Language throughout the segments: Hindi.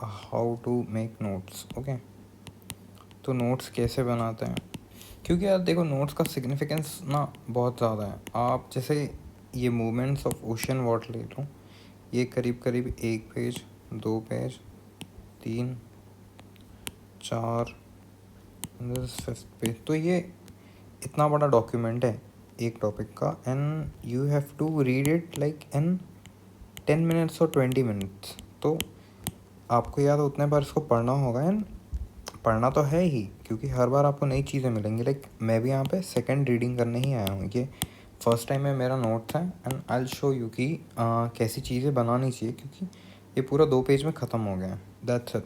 How to make notes. Okay, तो नोट्स कैसे बनाते हैं, क्योंकि यार देखो नोट्स का सिग्निफिकेंस ना बहुत ज़्यादा है। आप जैसे ये मूवमेंट्स ऑफ ओशन वाटर ले लो, ये करीब करीब 1 पेज, 2 पेज, 3, 4, 5th पेज, तो ये इतना बड़ा डॉक्यूमेंट है एक टॉपिक का, and you have to read it like in 10 minutes और 20 मिनट्स। तो आपको याद उतने बार इसको पढ़ना होगा, एंड पढ़ना तो है ही क्योंकि हर बार आपको नई चीज़ें मिलेंगी। लाइक मैं भी यहाँ पे सेकंड रीडिंग करने ही आया हूँ, ये फर्स्ट टाइम में मेरा नोट्स है, and I will show you कि कैसी चीज़ें बनानी चाहिए, क्योंकि ये पूरा 2 पेज में ख़त्म हो गया है। That's it.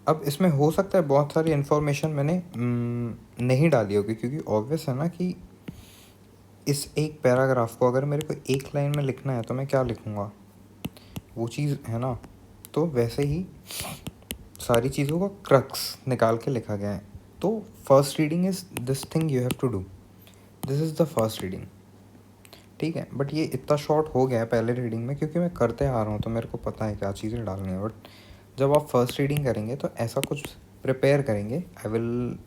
अब इसमें हो सकता है बहुत सारी इन्फॉर्मेशन मैंने नहीं डाली होगी, क्योंकि ऑब्वियस है ना कि इस एक पैराग्राफ को अगर मेरे को एक लाइन में लिखना है तो मैं क्या लिखूँगा, वो चीज़ है ना। तो वैसे ही सारी चीज़ों का क्रक्स निकाल के लिखा गया है। तो first reading is this thing you have to do, this is the first reading, ठीक है। बट ये इतना शॉर्ट हो गया है पहले रीडिंग में, क्योंकि मैं करते आ रहा हूँ तो मेरे को पता है क्या चीज़ें डालनी है। बट जब आप फर्स्ट रीडिंग करेंगे तो ऐसा कुछ प्रिपेयर करेंगे, I will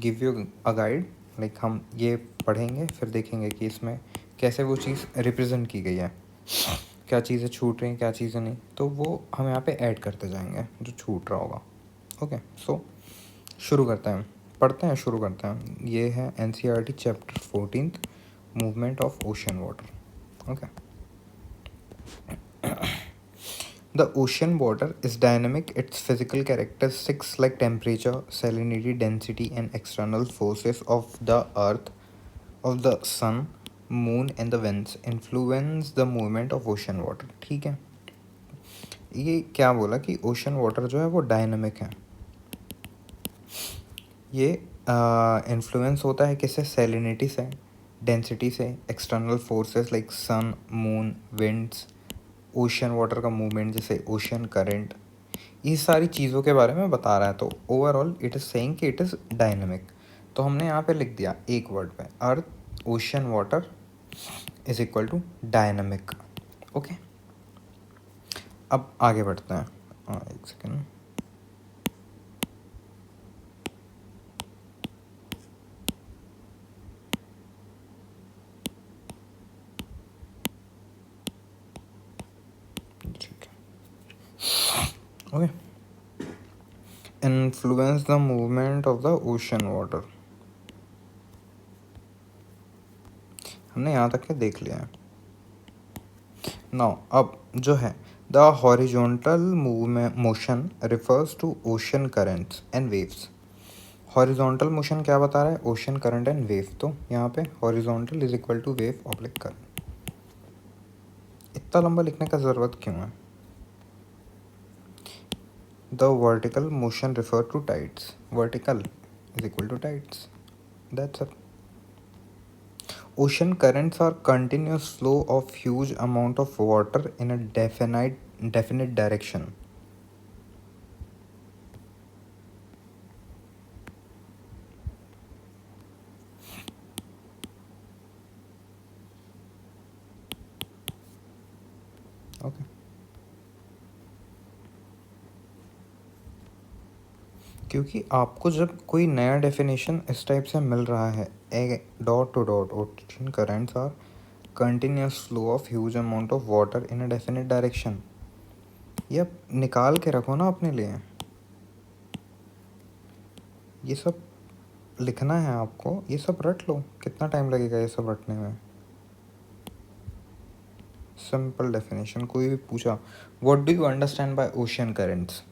give you a guide. Like हम ये पढ़ेंगे, फिर देखेंगे कि इसमें कैसे वो चीज़ रिप्रेजेंट की गई है, क्या चीज़ें छूट रही हैं, क्या चीज़ें नहीं, तो वो हम यहाँ पे ऐड करते जाएंगे जो छूट रहा होगा। ओके, सो शुरू करते हैं, पढ़ते हैं, शुरू करते हैं। ये है NCERT chapter 14, movement of ocean water. Okay, the ocean water is dynamic. Its physical characteristics like temperature, salinity, density, and external forces of the earth, of the sun, moon, and the winds influence the movement of ocean water। ठीक है, ये क्या बोला कि ओशन वाटर जो है वो डायनामिक है। ये इन्फ्लुएंस होता है किससे, सैलिनिटी से, डेंसिटी से, एक्सटर्नल फोर्सेस लाइक सन, मून, विंड्स, ओशन वाटर का मूवमेंट जैसे ओशन करंट, ये सारी चीज़ों के बारे में बता रहा है। तो ओवरऑल इट इज़ सेइंग कि इट इज़ डायनामिक। तो हमने यहाँ पे लिख दिया एक वर्ड पे, earth ocean water is equal to dynamic. Okay, अब आगे बढ़ते हैं। एक सेकेंड, ठीक है। Okay, influence the movement of the ocean water, हमने यहाँ तक के देख लिया है। नाउ अब जो है, the horizontal motion refers to ocean currents and waves. Horizontal motion क्या बता रहा है, ओशन करंट एंड वेव। तो यहाँ पे horizontal is equal to wave oblique current. इतना लंबा लिखने का ज़रूरत क्यों है। The vertical motion refer to tides, vertical is equal to tides, that's it. Ocean currents are continuous flow of huge amount of water in a definite direction. Okay. क्योंकि आपको जब कोई नया डेफिनेशन इस टाइप से मिल रहा है, A dot two dot, ocean currents are continuous flow of huge amount of water in a definite direction, ये आप निकाल के रखो ना अपने लिए। ये सब लिखना है आपको, ये सब रट लो। कितना टाइम लगेगा ये सब रटने में। सिंपल डेफिनेशन, कोई भी पूछा what do you understand by ocean currents,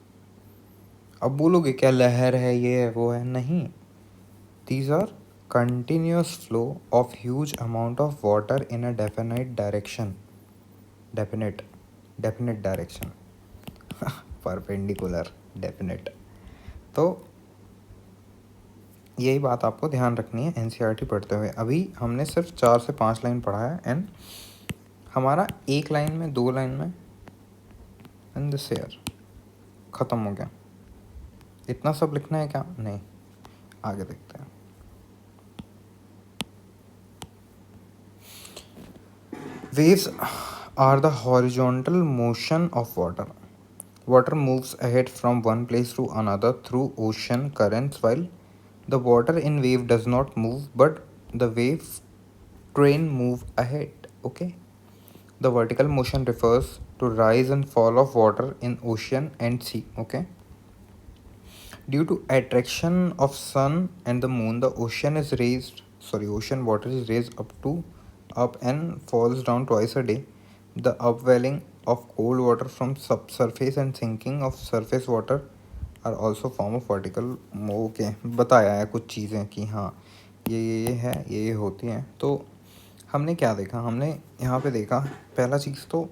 अब बोलोगे क्या लहर है, ये है, वो है, नहीं। These are continuous flow of huge amount of water in a definite direction, definite direction, perpendicular, definite. तो यही बात आपको ध्यान रखनी है NCERT पढ़ते हुए। अभी हमने सिर्फ 4 से 5 लाइन पढ़ा है, एंड हमारा एक लाइन में, 2 लाइन में इन दिस ईयर ख़त्म हो गया। इतना सब लिखना है क्या, नहीं, आगे देखते हैं। Waves are the horizontal motion of water. Water moves ahead from one place to another through ocean currents, while the water in wave does not move, but the wave train move ahead. Okay. The vertical motion refers to rise and fall of water in ocean and sea. Okay. Due to attraction of sun and the moon, the ocean water is raised up and falls down twice a day. The upwelling of cold water from subsurface and sinking of surface water are also form of vertical move के बताया है कुछ चीज़ें कि हाँ ये है ये होती हैं। तो हमने क्या देखा, हमने यहाँ पे देखा पहला चीज़ तो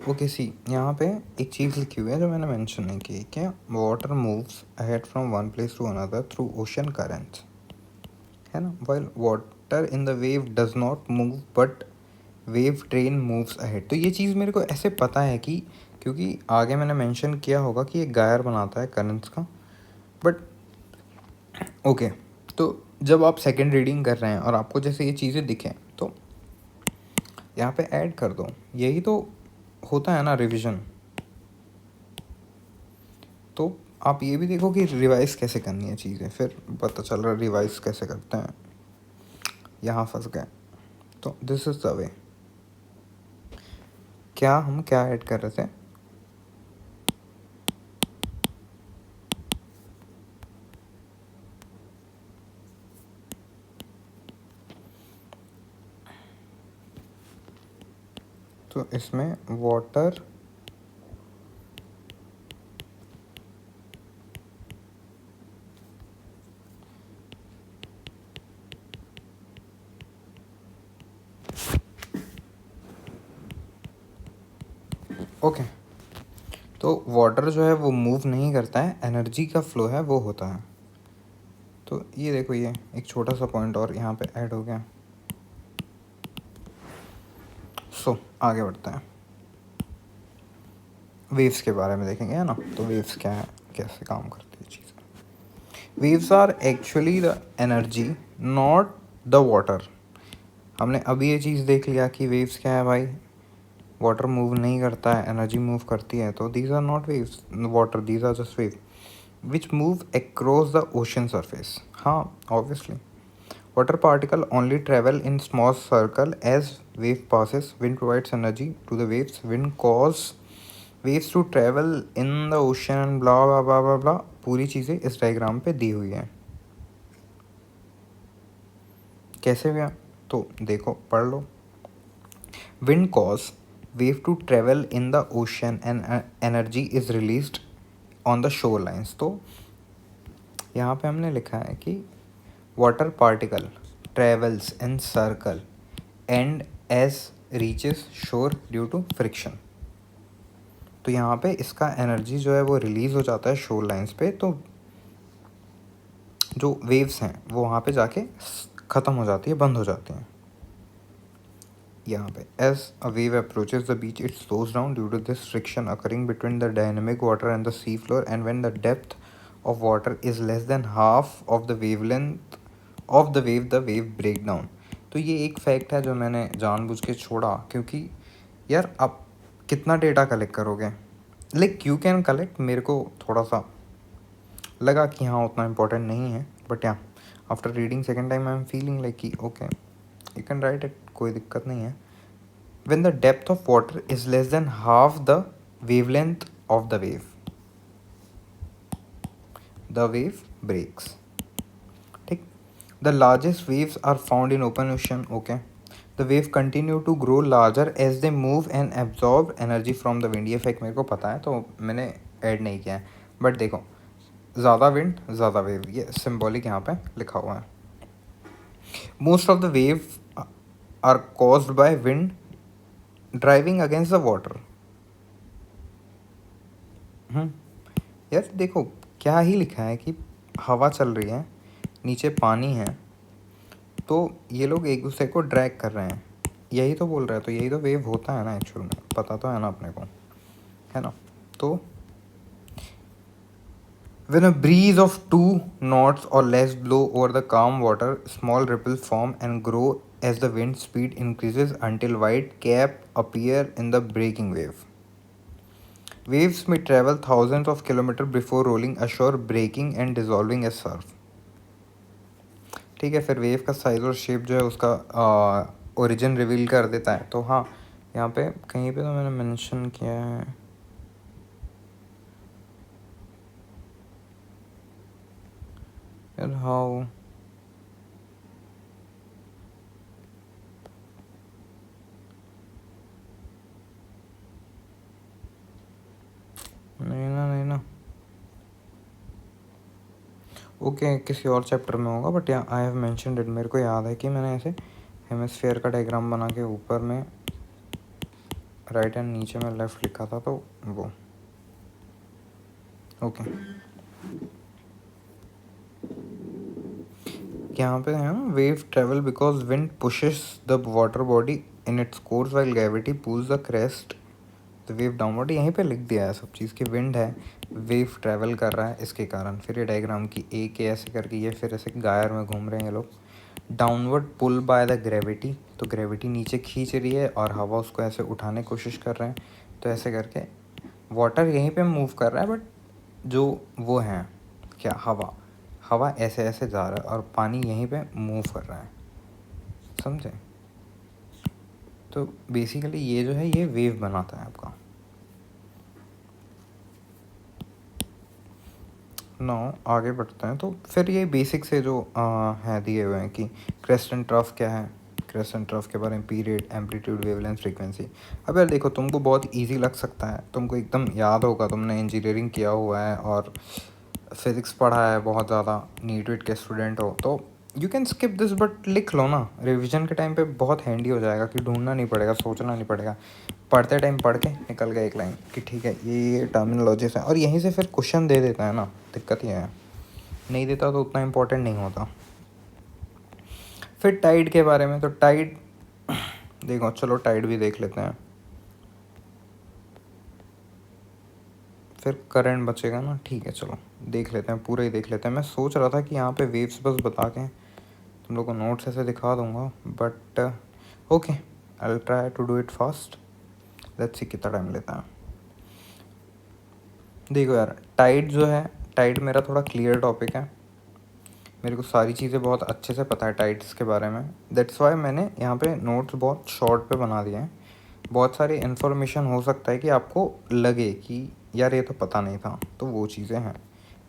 ओके सी यहाँ पे एक चीज़ लिखी हुई है जो मैंने मेंशन नहीं की क्या, water moves ahead from one place to another through ocean currents, है ना, while water in the wave does not move but wave train moves ahead. तो ये चीज़ मेरे को ऐसे पता है कि क्योंकि आगे मैंने मेंशन किया होगा कि एक गायर बनाता है करंट्स का, बट ओके तो जब आप सेकेंड रीडिंग कर रहे हैं और आपको जैसे ये चीज़ें दिखें तो यहाँ पे ऐड कर दो, यही तो होता है ना रिवीजन। तो आप ये भी देखो कि रिवाइज कैसे करनी है चीज़ें, फिर पता चल रहा है रिवाइज कैसे करते हैं, यहाँ फंस गए। तो दिस इज़ द वे। हम क्या ऐड कर रहे थे, तो इसमें वाटर ओके तो वाटर जो है वो मूव नहीं करता है, एनर्जी का फ्लो है वो होता है। तो ये देखो ये एक छोटा सा पॉइंट और यहाँ पे ऐड हो गया। सो आगे बढ़ते हैं, वेव्स के बारे में देखेंगे, है ना। तो वेव्स क्या है, कैसे काम करती है चीज़। Waves are actually the energy not the water. हमने अभी ये चीज़ देख लिया कि वेव्स क्या है भाई, वाटर मूव नहीं करता है, एनर्जी मूव करती है। तो these are not waves water, these are just wave which move across the ocean surface. हाँ obviously water particle only travel in small circle as wave passes. Wind provides energy to the waves. Wind cause waves to travel in the ocean, blah blah blah blah blah। पूरी चीज़ें इस डायग्राम पे दी हुई हैं। कैसे भैया, तो देखो पढ़ लो। Wind cause wave to travel in the ocean and energy is released on the shorelines। तो यहाँ पे हमने लिखा है कि water particle travels in circle and as reaches shore due to friction। तो यहाँ पे इसका एनर्जी जो है वो रिलीज़ हो जाता है शोर लाइंस पे, तो जो वेव्स हैं वो वहाँ पे जाके ख़त्म हो जाती है, बंद हो जाती हैं। यहाँ पे as a wave approaches the beach it slows down due to this friction occurring between the dynamic water and the sea floor, and when the depth of water is less than half of the wavelength of the wave break down। तो ये एक फैक्ट है जो मैंने जानबूझ के छोड़ा, क्योंकि यार आप कितना डेटा कलेक्ट करोगे, लाइक यू कैन कलेक्ट, मेरे को थोड़ा सा लगा कि हाँ उतना इम्पोर्टेंट नहीं है, बट या after reading second time I am feeling like कि okay you can write it, कोई दिक्कत नहीं है। when the depth of water is less than half the wavelength of the wave breaks। ठीक, the largest waves are found in open ocean। okay, the wave continue to grow larger as they move and absorb energy from the wind। ये फैक्ट मेरे को पता है तो मैंने ऐड नहीं किया है, बट देखो ज़्यादा विंड ज़्यादा वेव, ये सिम्बॉलिक यहाँ पे लिखा हुआ है। Most of the wave are caused by wind driving against the water. यार देखो क्या ही लिखा है कि हवा चल रही है, नीचे पानी है, तो ये लोग एक दूसरे को ड्रैग कर रहे हैं, यही तो बोल रहा है। तो यही तो वेव होता है ना एक्चुअल में, पता तो है ना अपने को, है ना। तो When a breeze of 2 knots or less blow over the calm water, small ripples form and grow as the wind speed increases until white cap appear in the breaking wave. Waves may travel thousands of kilometers before rolling ashore, breaking and dissolving as surf. ठीक है, फिर वेव का साइज और शेप जो है उसका ओरिजिन रिवील कर देता है। तो हाँ, यहाँ पे कहीं पे तो मैंने मेंशन किया है। यार हाउ नहीं ना ओके, किसी और चैप्टर में होगा, बट यहाँ आई हैव मेंशनड इट। मेरे को याद है कि मैंने ऐसे हेमिस्फेयर का डायग्राम बना के ऊपर में राइट एंड नीचे में लेफ्ट लिखा था, तो वो ओके। यहाँ पे है ना, wave travel because wind pushes the water body in its course while gravity pulls the crest the wave downward. यहीं पे लिख दिया है सब चीज़ की, विंड है, वेव ट्रैवल कर रहा है इसके कारण। फिर ये डायग्राम की ए के ऐसे करके ये फिर ऐसे गायर में घूम रहे हैं ये लोग। Downward pull by the gravity, तो ग्रेविटी नीचे खींच रही है और हवा उसको ऐसे उठाने की कोशिश कर रहे हैं। तो ऐसे करके वाटर यहीं पे मूव कर रहा है, बट जो वो है क्या, हवा हवा ऐसे ऐसे जा रहा है और पानी यहीं पे मूव कर रहा है, समझे। तो बेसिकली ये जो है ये वेव बनाता है आपका। नो, आगे बढ़ते हैं। तो फिर ये बेसिक से जो है दिए हुए हैं कि क्रेस्ट एंड ट्रफ क्या है, क्रेस्ट एंड ट्रफ के बारे में, पीरियड, एम्पलीट्यूड, वेवलेंथ, फ्रीक्वेंसी। अब यार देखो, तुमको बहुत इजी लग सकता है, तुमको एकदम याद होगा, तुमने इंजीनियरिंग किया हुआ है और फिज़िक्स पढ़ा है बहुत ज़्यादा, नीट वीट के स्टूडेंट हो, तो you can skip this, but लिख लो ना, रिविजन के टाइम पे बहुत हैंडी हो जाएगा कि ढूंढना नहीं पड़ेगा, सोचना नहीं पड़ेगा। पढ़ते टाइम पढ़ के निकल गया एक लाइन कि ठीक है ये टर्मिनोलॉजीज है, और यहीं से फिर क्वेश्चन दे देता है ना, दिक्कत ये है। नहीं देता तो उतना इम्पोर्टेंट नहीं होता। फिर टाइड के बारे में, तो टाइड देखो, चलो टाइड भी देख लेते हैं, फिर करंट बचेगा ना। ठीक है, चलो देख लेते हैं, पूरा ही देख लेते हैं। मैं सोच रहा था कि यहाँ पे वेव्स बस बता के तुम लोग को नोट्स ऐसे दिखा दूंगा, but okay, I will try to do it fast. Let's see कितना टाइम लेता है। देखो यार, टाइड जो है, टाइड मेरा थोड़ा क्लियर टॉपिक है, मेरे को सारी चीज़ें बहुत अच्छे से पता है टाइड्स के बारे में। दैट्स वाई मैंने यहाँ पे नोट्स बहुत शॉर्ट पे बना दिए हैं। बहुत सारी इन्फॉर्मेशन हो सकता है कि आपको लगे कि यार ये तो पता नहीं था, तो वो चीज़ें हैं।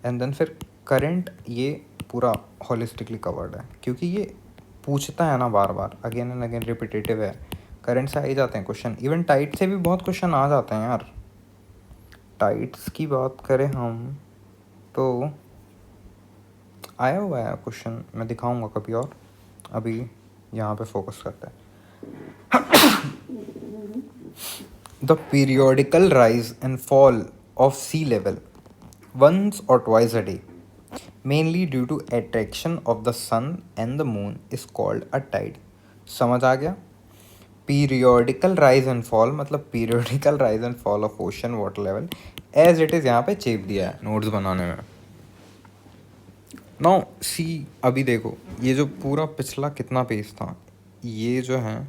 एंड देन फिर करंट, ये पूरा होलिस्टिकली कवर्ड है, क्योंकि ये पूछता है ना बार बार, अगेन एंड अगेन रिपीटेटिव है। करंट से आ ही जाते हैं क्वेश्चन, इवन टाइट से भी बहुत क्वेश्चन आ जाते हैं यार। टाइट्स की बात करें हम तो आया हुआ है क्वेश्चन, मैं दिखाऊंगा कभी और, अभी यहाँ पे फोकस करते हैं। The periodical rise and fall of sea level once or twice a day, mainly due to attraction of the sun and the moon, is called a tide. समझ आ गया। पीरियोडिकल राइज एंड फॉल मतलब periodical rise and fall of ocean water level as it is, यहाँ पे चेप दिया है नोट्स बनाने में। नाउ सी, अभी देखो ये जो पूरा पिछला कितना पेज था, ये जो है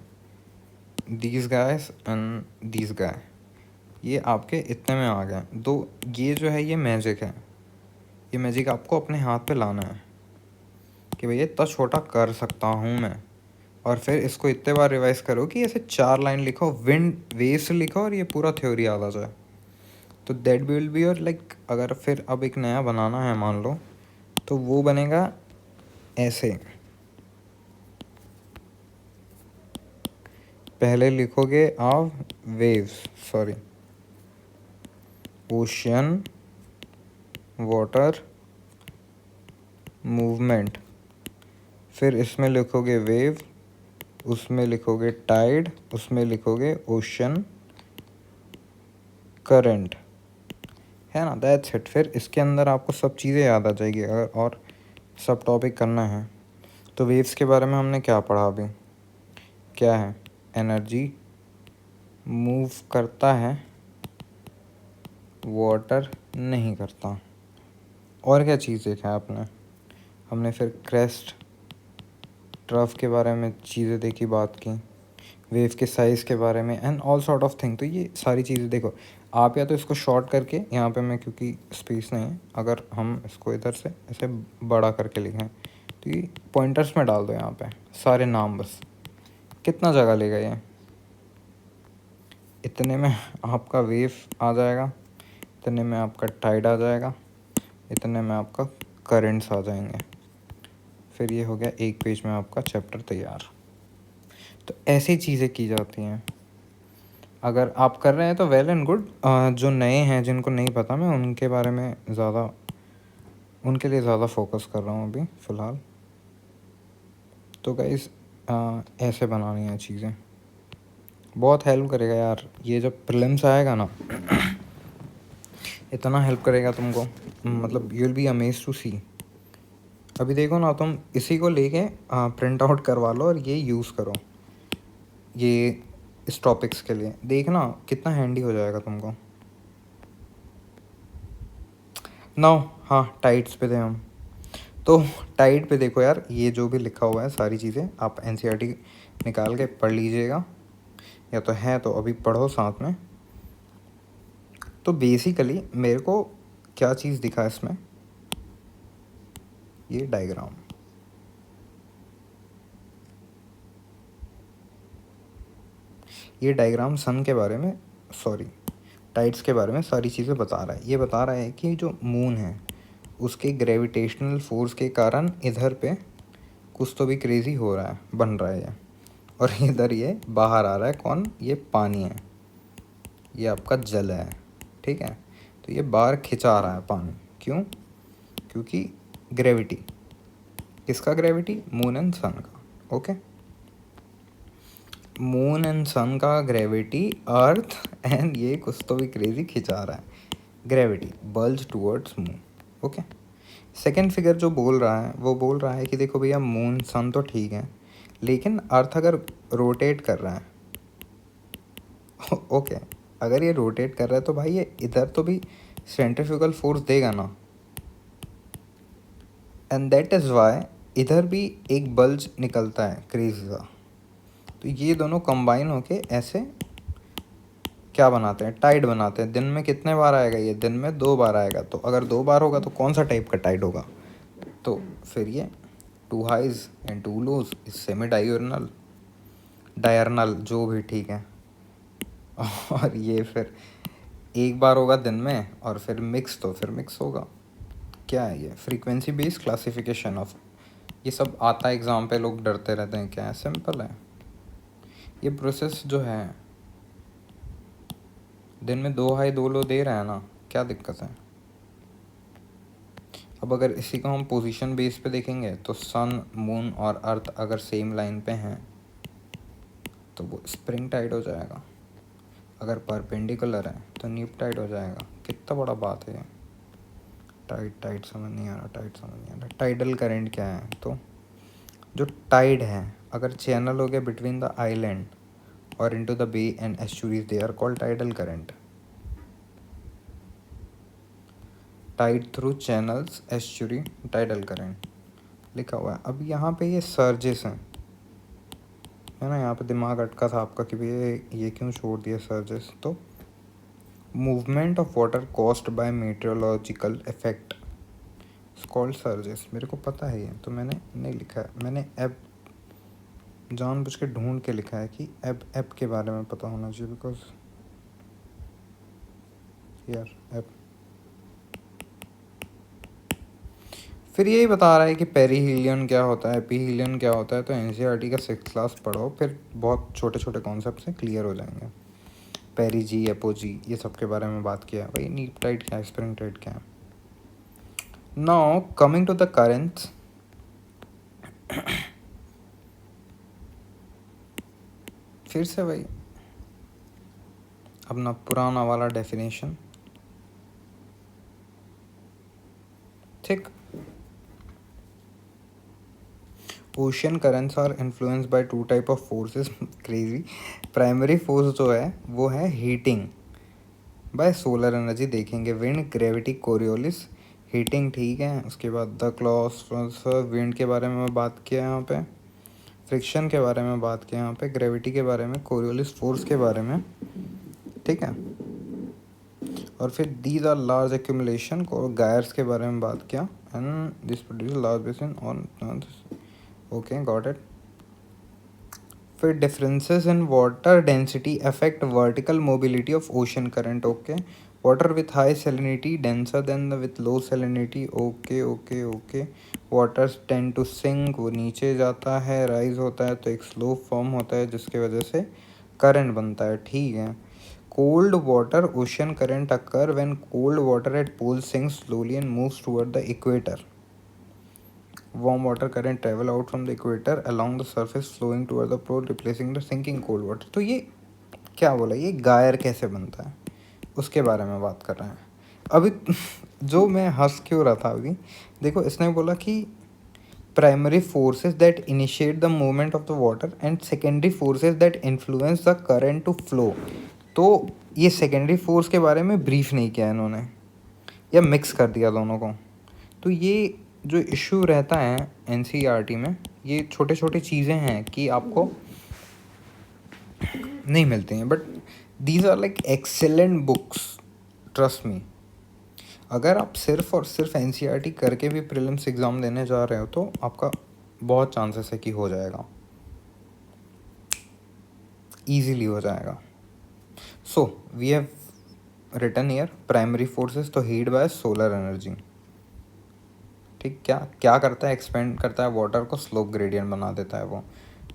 दीज गाइस एंड दीज गाय, ये आपके इतने में आ गए। दो ये जो है ये मैजिक है, ये मैजिक आपको अपने हाथ पे लाना है कि भैया इतना छोटा कर सकता हूँ मैं, और फिर इसको इतने बार रिवाइज करो कि ऐसे 4 लाइन लिखो, विंड वेव्स लिखो और ये पूरा थ्योरी याद आ जाए। तो that will be your like, अगर फिर अब एक नया बनाना है मान लो, तो वो बनेगा ऐसे, पहले लिखोगे आप waves, sorry ocean water movement, फिर इसमें लिखोगे वेव, उसमें लिखोगे टाइड, उसमें लिखोगे ओशन करंट, है ना, दैट्स इट। फिर इसके अंदर आपको सब चीज़ें याद आ जाएगी अगर और सब टॉपिक करना है। तो वेव्स के बारे में हमने क्या पढ़ा अभी, क्या है, एनर्जी मूव करता है, वाटर नहीं करता, और क्या चीज़ देखा है आपने? हमने फिर क्रेस्ट ट्रफ के बारे में चीज़ें देखी, बात की, वेव के साइज़ के बारे में and all sort of thing. तो ये सारी चीज़ें देखो आप, या तो इसको शॉर्ट करके यहाँ पे मैं, क्योंकि स्पेस नहीं है, अगर हम इसको इधर से ऐसे बड़ा करके लिखें तो ये पॉइंटर्स में डाल दो यहाँ पे सारे नाम, बस कितना जगह लेगा ये। इतने में आपका वेव आ जाएगा, इतने में आपका टाइड आ जाएगा, इतने में आपका करंट्स आ जाएंगे। फिर ये हो गया एक पेज में आपका चैप्टर तैयार। तो ऐसी चीज़ें की जाती हैं। अगर आप कर रहे हैं तो वेल एंड गुड। जो नए हैं जिनको नहीं पता, मैं उनके बारे में ज़्यादा, उनके लिए ज़्यादा फोकस कर रहा हूँ अभी फ़िलहाल। तो गाइस ऐसे बनानी है चीज़ें, बहुत हेल्प करेगा यार। ये जब प्रीलिम्स आएगा ना इतना हेल्प करेगा तुमको, मतलब you will be amazed to see. अभी देखो ना, तुम इसी को लेके प्रिंट आउट करवा लो और ये यूज़ करो ये इस टॉपिक्स के लिए, देखना कितना हैंडी हो जाएगा तुमको। नाउ हाँ, टाइड्स पे थे हम। तो टाइड पे देखो यार, ये जो भी लिखा हुआ है सारी चीज़ें आप एनसीईआरटी निकाल के पढ़ लीजिएगा, या तो है तो अभी पढ़ो साथ में। तो बेसिकली मेरे को क्या चीज़ दिखा इसमें, ये डायग्राम, ये डायग्राम सन के बारे में, सॉरी टाइड्स के बारे में सारी चीज़ें बता रहा है। ये बता रहा है कि जो मून है उसके ग्रेविटेशनल फोर्स के कारण इधर पे कुछ तो भी क्रेज़ी हो रहा है, बन रहा है ये, और इधर ये बाहर आ रहा है। कौन? ये पानी है, ये आपका जल है, ठीक है। तो ये बाहर खिंचा रहा है पानी, क्यों? क्योंकि ग्रेविटी, किसका ग्रेविटी? मून एंड सन का। ओके, मून एंड सन का ग्रेविटी अर्थ एंड ये कुछ तो भी क्रेजी खिंचा रहा है, gravity bulge towards moon. Okay, second figure जो बोल रहा है वो बोल रहा है कि देखो भैया, मून सन तो ठीक है, लेकिन अर्थ अगर रोटेट कर रहा है ओके, अगर ये रोटेट कर रहा है तो भाई ये इधर तो भी सेंट्रीफ्यूगल फोर्स देगा ना, एंड दैट इज़ वाई इधर भी एक बल्ज निकलता है क्रेजी सा। तो ये दोनों कंबाइन होके ऐसे क्या बनाते हैं? टाइड बनाते हैं। दिन में कितने बार आएगा ये? दिन में 2 बार आएगा। तो अगर 2 बार होगा तो कौन सा टाइप का टाइड होगा? तो फिर ये 2 highs and 2 lows is semi diurnal, diurnal जो भी, ठीक है। और ये फिर एक बार होगा दिन में, और फिर मिक्स, तो फिर मिक्स होगा। क्या है ये? फ्रीक्वेंसी बेस्ड क्लासिफिकेशन ऑफ, ये सब आता है एग्ज़ाम पे, लोग डरते रहते हैं। क्या है? सिंपल है ये प्रोसेस जो है। दिन में 2 हाई 2 लो दे रहा है ना, क्या दिक्कत है? अब अगर इसी को हम पोजीशन बेस पे देखेंगे तो सन, मून और अर्थ अगर सेम लाइन पे हैं तो वो स्प्रिंग टाइड हो जाएगा। अगर परपेंडिकुलर है तो न्यूप टाइड हो जाएगा। कितना बड़ा बात है ये। टाइड टाइड समझ नहीं आ रहा, टाइड समझ नहीं आ रहा। टाइडल करंट क्या है? तो जो टाइड है, अगर चैनल हो गया बिटवीन द आइलैंड और into the bay and estuaries, they are called tidal current. Tide through channels estuary tidal current लिखा हुआ है। अब यहाँ पे ये सर्जेस हैं, है ना। यहाँ पे दिमाग अटका था आपका कि भैया ये क्यों छोड़ दिया सर्जेस। तो movement of water caused by meteorological effect called surges. मेरे को पता है ये, तो मैंने नहीं लिखा है, मैंने एब जानबूझ के ढूंढ के लिखा है कि एब के बारे में पता होना चाहिए, बिकॉज यार एब। फिर यही बता रहा है कि पेरीहीलियन क्या होता है, एपीहीलियन क्या होता है। तो एनसीईआरटी का 6th क्लास पढ़ो, फिर बहुत छोटे छोटे कॉन्सेप्ट से क्लियर हो जाएंगे। पेरीजी, एपोजी, ये सब के बारे में बात किया भाई। नीप टाइड क्या है, स्प्रिंग टाइड क्या है। Now coming to the currents, फिर से भाई अपना पुराना वाला डेफिनेशन, ठीक। Ocean currents are influenced by 2 type of forces. Crazy. Primary force जो है वो है हीटिंग बाय सोलर एनर्जी, देखेंगे विंड, ग्रेविटी, कोरियोलिस। हीटिंग ठीक है। उसके बाद द क्लॉस ट्रांसफर, विंड के बारे में बात किया यहाँ पे, फ्रिक्शन के बारे में बात किया यहाँ पे, ग्रेविटी के बारे में, कोरियोलिस फोर्स के बारे में, ठीक है। और फिर दीज आर लार्ज एक्यूमुलेशन को गायर्स के बारे में बात किया, and this produce large basin on, okay got it. फिर differences in water density affect vertical mobility of ocean current, okay. Water with high salinity denser than the with low salinity, okay okay okay. Water tend to sink, वो नीचे जाता है, राइज होता है तो एक स्लो फॉर्म होता है जिसकी वजह से करंट बनता है, ठीक है। Cold water ocean current occur when cold water at pole sinks slowly and moves toward the equator. Warm water current travel out from the equator along the surface flowing toward the pole replacing the sinking cold water. तो ये क्या बोला, ये गायर कैसे बनता है उसके बारे में बात कर रहे हैं अभी। जो मैं हंस क्यों रहा था अभी, देखो इसने बोला कि primary forces that initiate the movement of the water and secondary forces that influence the current to flow. तो ये सेकेंडरी फोर्स के बारे में ब्रीफ नहीं किया इन्होंने, या मिक्स कर दिया दोनों को। तो ये जो इशू रहता है एनसीईआरटी में, ये छोटे छोटे चीज़ें हैं कि आपको नहीं मिलती हैं, but these are like excellent books, trust me. अगर आप सिर्फ और सिर्फ एनसीईआरटी करके भी प्रीलिम्स एग्ज़ाम देने जा रहे हो तो आपका बहुत चांसेस है कि हो जाएगा, ईजीली हो जाएगा। So we have written here primary forces, तो हीट बाय सोलर एनर्जी, ठीक। क्या क्या करता है, एक्सपेंड करता है वाटर को, स्लोप ग्रेडियंट बना देता है वो।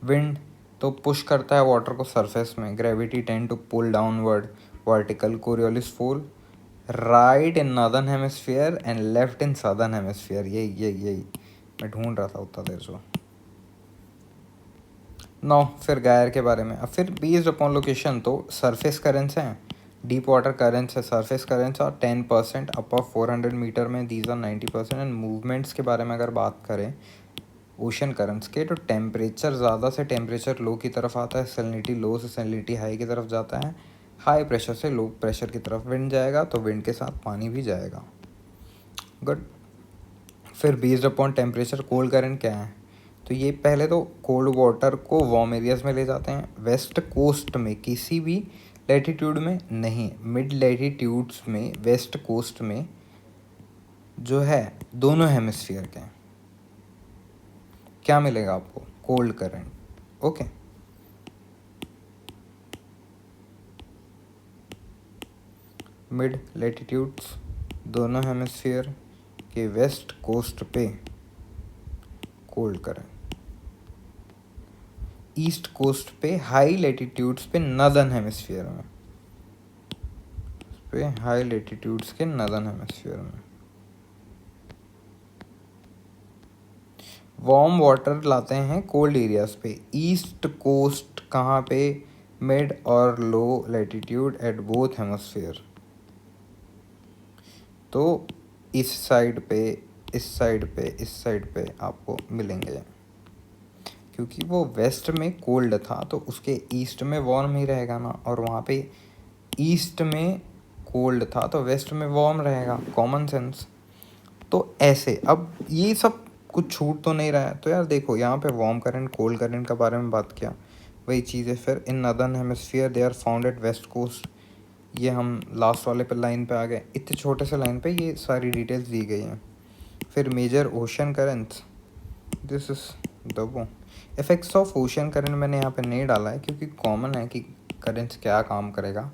विंड तो पुश करता है वाटर को सरफेस में, gravity tend to pull downward, vertical, Coriolis fall right in northern hemisphere and left in southern hemisphere. यही मैं ढूंढ रहा था उतना देर से। नौ फिर गायर के बारे में। अब फिर बेस्ड अपॉन लोकेशन, तो सरफेस करेंट्स हैं, डीप वाटर करेंट्स है, surface currents are 10% upper 400 metre में, दीज आर 90%। एंड मूवमेंट्स के बारे में अगर बात करें ओशन करंट्स के, तो टेम्परेचर ज़्यादा से टेम्परेचर लो की तरफ आता है, सैलिनिटी लो से सैलिनिटी हाई की तरफ जाता है, हाई प्रेशर से लो प्रेशर की तरफ विंड जाएगा, तो विंड के साथ पानी भी जाएगा, गुड। फिर based upon temperature cold current क्या है, तो ये पहले तो कोल्ड वाटर को वार्म एरियाज़ में ले जाते हैं, वेस्ट कोस्ट में, किसी भी लैटिट्यूड में नहीं, मिड लैटिट्यूड्स में, वेस्ट कोस्ट में जो है दोनों हेमिस्फीयर के, क्या मिलेगा आपको, cold current, okay. Mid latitudes दोनों हेमिस्फीयर के वेस्ट कोस्ट पे कोल्ड करंट, ईस्ट कोस्ट पे हाई लैटिट्यूड्स पे नॉर्दर्न हेमिस्फीयर में, पे हाई लैटिट्यूड्स के नॉर्दर्न हेमिस्फीयर में वार्म वाटर लाते हैं कोल्ड एरियाज पे, ईस्ट कोस्ट कहाँ पे, मिड और लो लैटिट्यूड एट बोथ हेमिस्फीयर। तो इस साइड पे, इस साइड पे, इस साइड पे आपको मिलेंगे, क्योंकि वो वेस्ट में कोल्ड था तो उसके ईस्ट में वार्म ही रहेगा ना, और वहाँ पे ईस्ट में कोल्ड था तो वेस्ट में वार्म रहेगा, कॉमन सेंस। तो ऐसे अब ये सब कुछ छूट तो नहीं रहा है, तो यार देखो यहाँ पे वार्म करंट कोल्ड करंट के बारे में बात किया, वही चीज़ है। फिर in northern hemisphere they are found at west coast, ये हम लास्ट वाले पे लाइन पे आ गए, इतने छोटे से लाइन पे ये सारी डिटेल्स दी गई हैं। फिर major ocean currents, this is the वो इफेक्ट्स ऑफ ओशन करंट मैंने यहाँ पे नहीं डाला है क्योंकि कॉमन है कि करंट्स क्या काम करेगा,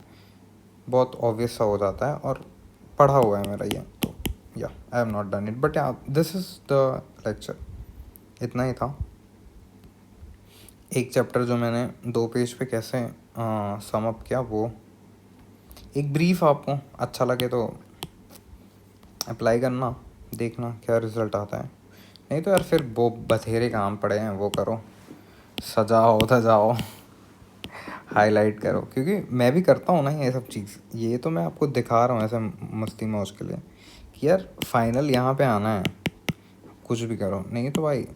बहुत ऑब्वियस सा हो जाता है और पढ़ा हुआ है मेरा ये, तो या I have not done it, but या दिस इज़ द लेक्चर, इतना ही था। एक चैप्टर जो मैंने 2 पेज पे कैसे सम अप किया, वो एक ब्रीफ, आपको अच्छा लगे तो अप्लाई करना, देखना क्या रिज़ल्ट आता है, नहीं तो यार फिर वो बथेरे काम पड़े हैं वो करो, सजाओ धजाओ, हाईलाइट करो, क्योंकि मैं भी करता हूँ ना ये सब चीज़, ये तो मैं आपको दिखा रहा हूँ ऐसे मस्ती मौज के लिए कि यार फाइनल यहाँ पे आना है, कुछ भी करो, नहीं तो भाई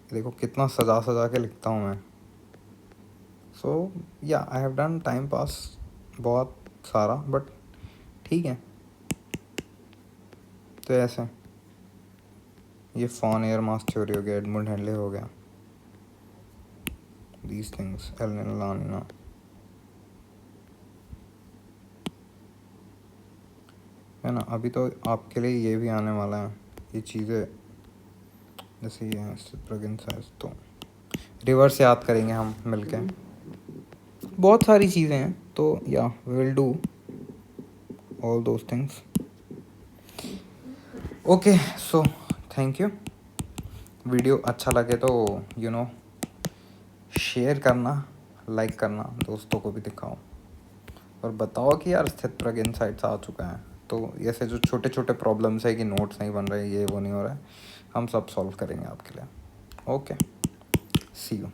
देखो कितना सजा सजा के लिखता हूँ मैं। सो या I have done time pass बहुत सारा, बट ठीक है। तो ऐसे ये फॉन एयर मास थ्योरी हो गया, एडमंड हेनले हो गया, दीज थिंग्स, एलन लानिना। है ना, अभी तो आपके लिए ये भी आने वाला है, ये चीज़ें जैसे ये है साइज, तो रिवर्स याद करेंगे हम मिलके, बहुत सारी चीज़ें हैं, तो या will do all those things. Okay, so thank you. Video अच्छा लगे तो शेयर करना, लाइक करना, दोस्तों को भी दिखाओ और बताओ कि यार स्थितप्रज्ञ इनसाइट्स आ चुका है। तो ऐसे जो छोटे छोटे प्रॉब्लम्स है कि नोट्स नहीं बन रहे, ये वो नहीं हो रहा है, हम सब सॉल्व करेंगे आपके लिए। Okay, see you.